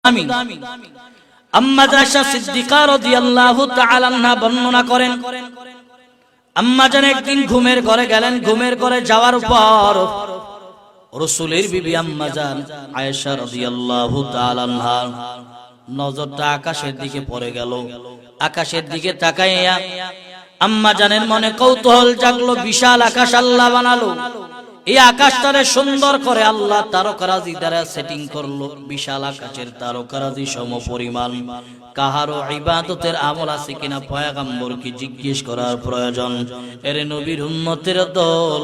আম্মা আয়েশা সিদ্দিকা রাদিয়াল্লাহু তাআলা আনহা বর্ণনা করেন, আম্মা জান একদিন ঘুমের ঘরে গেলেন। ঘুমের ঘরে যাওয়ার পর রাসূলের বিবি আম্মা জান আয়েশা রাদিয়াল্লাহু তাআলা আনহা নজরটা আকাশের দিকে পড়ে গেল। আকাশের দিকে তাকাইয়া আম্মা জানের মনে কৌতূহল জাগলো। বিশাল আকাশ আল্লাহ বানালো, এই আকাশটারে সুন্দর করে আল্লাহ তারকারাজি দ্বারা সেটিং করলো। বিশাল আকাশের তারকারাজি সম পরিমাণ কাহারও ইবাদতের আমল আছে কিনা পয়গম্বরকে জিজ্ঞেস করার প্রয়োজন। এর নবীর উম্মতের দল,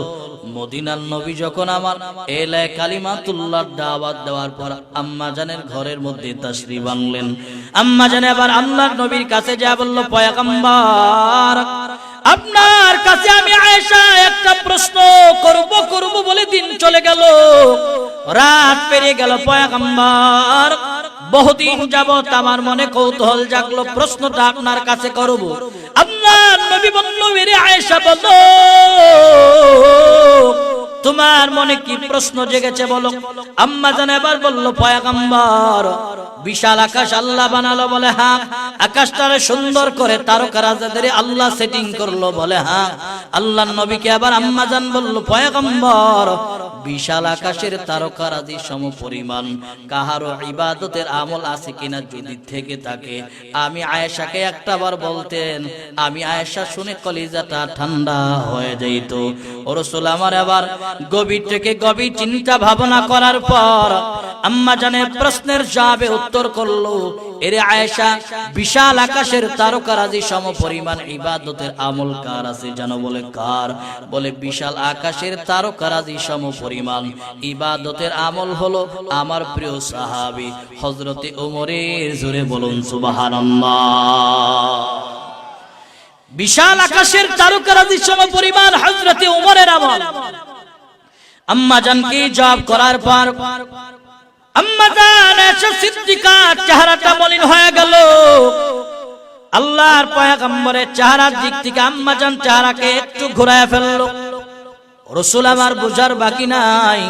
মদিনার নবী যখন আমার এলাকায় কালিমাতুল্লাহর দাওয়াত দেওয়ার পর আম্মা জানের ঘরের মধ্যে তাশরীফ আনলেন। আম্মা জান আবার আল্লাহর নবীর কাছে যা বলল, পয়গম্বর আপনার কাছে আমি আয়েশা একটা প্রশ্ন করব বলে দিন চলে গেল, রাত পেরিয়ে গেল। পয়গম্বর বহুদিন যাবত আমার মনে কৌতূহল জাগলো, প্রশ্নটা আপনার কাছে করব। আপনার নবী বলল, মেরে আয়েশা বলো তোমার মনে কি প্রশ্ন জেগেছে বলো। আম্মা জান এবার বলল, পয়গম্বর বিশাল আকাশ আল্লাহ বানালো, বলে হ্যাঁ। আকাশটারে সুন্দর করে তারকারাজিদের আল্লাহ সেটিং করলো, বলে হ্যাঁ। আল্লাহর নবীকে আবার আম্মা জান বলল, পয়গম্বর বিশাল আকাশের তারকারাজি সম পরিমাণ কাহারও ইবাদতের আমল আছে কিনা যদি থেকে থাকে আমি আয়েশাকে একটাবার বলতেন, আমি আয়েশা শুনে কলিজাটা ঠান্ডা হয়ে যাইত। ও রাসূল আমার আবার গভীর থেকে গভীর চিন্তা ভাবনা করার পর আম্মা জানের প্রশ্নের জবাবে উত্তর করলো, এরে আয়েশা বিশাল আকাশের তারকারাজি সম পরিমাণ ইবাদতের আমল কার আছে জানো? বলে কার? বলে বিশাল আকাশের তারকারাজি সম পরিমাণ ইবাদতের আমল হলো আমার প্রিয় সাহাবী হযরতে ওমরের। জোরে বলুন সুবহানাল্লাহ। বিশাল আকাশের তারকারাজি সম পরিমাণ হযরতে ওমরের আমল। আম্মা জানকে জবাব করার পর আম্মা জান আয়েশা সিদ্দিকার চেহারাটা মলিন হয়ে গেল। আল্লাহর পয়গম্বরের চেহারার দিক থেকে আম্মা জান চেহারাকে একটু ঘুরায় ফেললো। রাসূল আমার বুঝার বাকি নাই।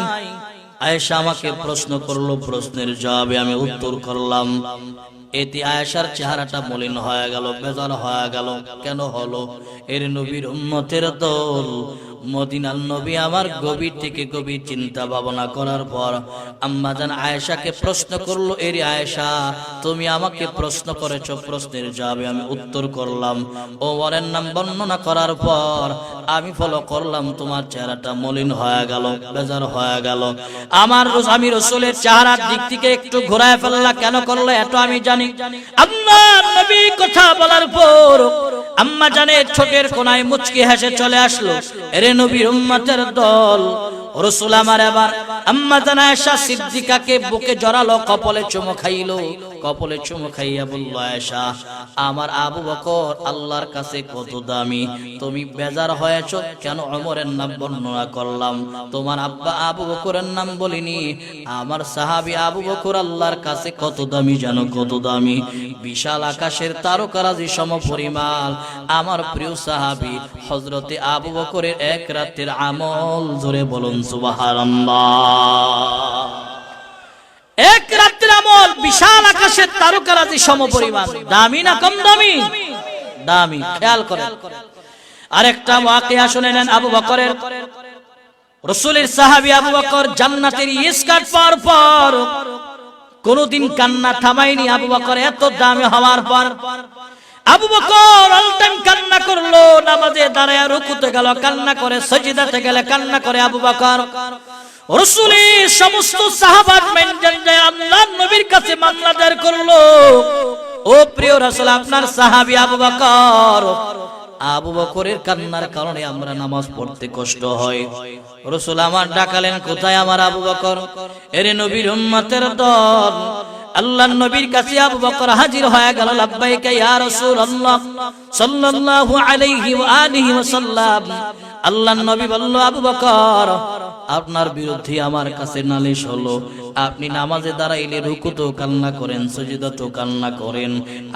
আয়েশা আমাকে প্রশ্ন করলো, প্রশ্নের জবাবে আমি উত্তর করলাম। এতে আয়েশার চেহারাটা মলিন হয়ে গেল, বেজার হয়ে গেল। কেন হলো? এর নবীর উম্মতের দল, মদিনার নবী আমার গভীর থেকে গভীর চিন্তা ভাবনা করার পর আম্মা জান আয়েশাকে প্রশ্ন করলো, এর আয়েশা তুমি আমাকে প্রশ্ন করেছো, প্রশ্নের জবাবে আমি উত্তর করলাম। ওমরের নাম বর্ণনা করার পর আমি ফলো করলাম, তোমার চেহারাটা মলিন হয়ে গেল, বেজার হয়ে গেল। আমি রাসূলের চেহারার দিক থেকে একটু ঘোরায় ফেললা, কেন করলে এত আমি জানি। আল্লাহর নবী কথা বলার পর আম্মা জানের ঠোঁটের কোণায় মুচকি হেসে চলে আসলো। এরে নবীর উম্মতের দল, রাসূল আমার এবার আম্মা জান আয়েশা সিদ্দিকাকে বুকে জড়ালো, কপালে চুমু খাইলো। কপালে চুমু খাইয়া বলল, আয়েশা আমার আবু বকর আল্লাহর কাছে কত দামি, তুমি বেজার হয়েছো কেন? ওমরের নাম বর্ণনা করলাম, তোমার আব্বা আবু বকরের নাম বলিনি। আমার সাহাবী আবু বকর আল্লাহর কাছে কত দামি জানো? কত দামি? বিশাল আকাশের তারকারাজি সম পরিমাণ আমার প্রিয় সাহাবী হযরতে আবু বকরের এক রাতের আমল। জোরে বলুন সুবহানাল্লাহ। এক রাতের আমল বিশাল আকাশের তারকারাজি সম পরিমাণ। দামি না কম দামি? দামি। খেয়াল করেন আরেকটা ওয়াকিয়া শুনে নেন আবু বকরের। রাসূলের সাহাবী আবু বকর জান্নাতের ইস্কাত পাওয়ার পর কোনদিন কান্না থামায়নি। আবু বকর এত দামি হওয়ার পর আবু বকর অল টাইম কান্না করলো, নামাজে দাঁড়ায় রুকুতে গেল কান্না করে, সিজদাতে গেলে কান্না করে। আবু বকর রাসূলের সমস্ত সাহাবাত মেনটেন যায় আল্লাহর নবীর কাছে মামলা দায়ের করলো, ও প্রিয় রাসূল আপনার সাহাবী আবু বকর, আবু বকরের কান্নার কারণে আমরা নামাজ পড়তে কষ্ট হয়। রাসূল আমার ডাকালেন, কোথায় আমার আবু বকর? এরে নবীর উম্মতের দল, আল্লাহর নবীর কাছে আবু বকর হাজির হয়ে গেল। লাব্বাইকা ইয়া রাসূলুল্লাহ সাল্লাল্লাহু আলাইহি ওয়া আলিহি ওয়াসাল্লাম। আল্লাহর নবী বলল, আবু বকর আপনার বিরুদ্ধে আমার কাছে নালিশ হলো, আপনি নামাজে দাঁড়াইলে রুকুতেও কান্না করেন, সিজদাতেও কান্না করেন,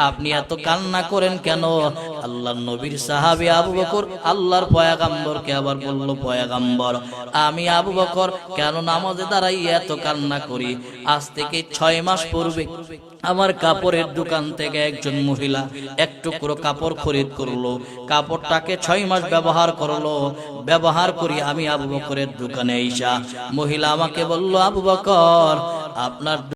আপনি এত কান্না করেন কেন? আল্লাহর নবীর সাহাবী আবু বকর আল্লাহর পয়গম্বরকে আবার বলল, পয়গম্বর আমি আবু বকর কেন নামাজে দাঁড়াই এত কান্না করি? আজ থেকে 6 মাস পূর্বে আমার কাপড়ের দোকান থেকে একজন মহিলা এক টুকরো কাপড় খরিদ করলো, কাপড়টাকে 6 মাস ব্যবহার করলো, ব্যবহার করি আমি আবু বকরের দোকানে আইসা মহিলা আমাকে বলল, আবু বকর আপনার